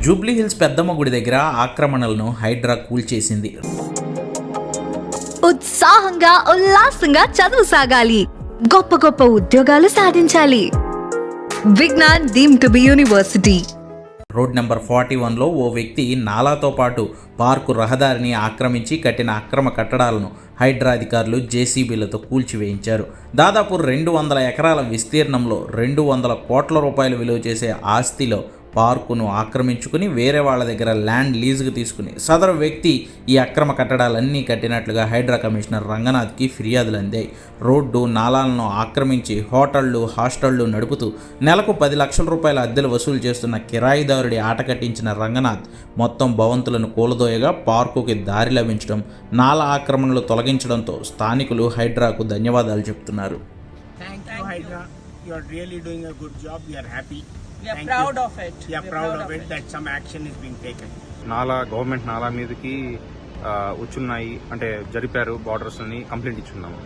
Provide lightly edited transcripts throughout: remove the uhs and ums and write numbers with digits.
Jubilee hills పెద్దమ్మ గుడి దగ్గర ఆక్రమణలను హైడ్రా కూల్చేసింది. ఉత్సాహంగా ఉల్లాసంగా చదువు సాగాలి, గొప్ప గొప్ప ఉద్యోగాలు సాధించాలి. Vignan deemed to be university. Road number 41లో ఓ వ్యక్తి నాలాతో పాటు పార్కు రహదారిని ఆక్రమించి కట్టిన అక్రమ కట్టడాలను హైడ్రా అధికారులు జేసీబీలతో కూల్చివేయించారు. దాదాపు 200 ఎకరాల విస్తీర్ణంలో 200 కోట్ల రూపాయలు విలువ చేసే ఆస్తిలో పార్కును ఆక్రమించుకుని వేరే వాళ్ళ దగ్గర ల్యాండ్ లీజుకు తీసుకుని సదరు వ్యక్తి ఈ అక్రమ కట్టడాలన్నీ కట్టినట్లుగా హైడ్రా కమిషనర్ రంగనాథ్కి ఫిర్యాదులు అందాయి. రోడ్డు నాలాలను ఆక్రమించి హోటళ్లు హాస్టళ్లు నడుపుతూ నెలకు 10 లక్షల రూపాయల అద్దెలు వసూలు చేస్తున్న కిరాయిదారుడి ఆట కట్టించిన రంగనాథ్ మొత్తం భవంతులను కూలదోయగా పార్కుకి దారి లభించడం, నాలా ఆక్రమణలు తొలగించడంతో స్థానికులు హైడ్రాకు ధన్యవాదాలు చెప్తున్నారు. Thank you, Hydra. You are really doing a good job. We are happy. We are proud of it. We are proud of it that some action is being taken. Government నాలా మీదకి వచ్చున్నాయి అంటే జరిపారు బార్డర్స్ అని complaint ఇచ్చున్నాము.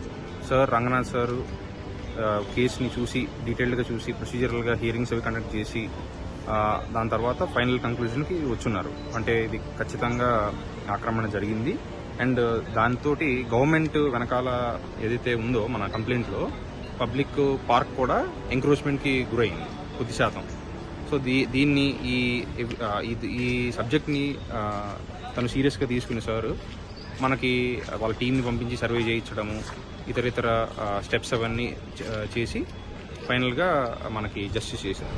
Sir Ranganath sir కేసుని చూసి డీటెయిల్డ్గా చూసి ప్రొసీజరల్గా hearings అవి కండక్ట్ చేసి దాని తర్వాత ఫైనల్ కంక్లూజన్కి వచ్చున్నారు. అంటే ఇది ఖచ్చితంగా ఆక్రమణ జరిగింది అండ్ దాంతో గవర్నమెంట్ వెనకాల ఏదైతే ఉందో మన కంప్లైంట్లో పబ్లిక్ పార్క్ కూడా ఎంక్రోచ్మెంట్కి గురైంది కొద్ది శాతం. సో దీన్ని ఈ సబ్జెక్ట్ని తను సీరియస్గా తీసుకుని సార్ మనకి వాళ్ళ టీంని పంపించి సర్వే చేయించడము ఇతర స్టెప్స్ అవన్నీ చేసి ఫైనల్గా మనకి జస్టిస్ చేశారు.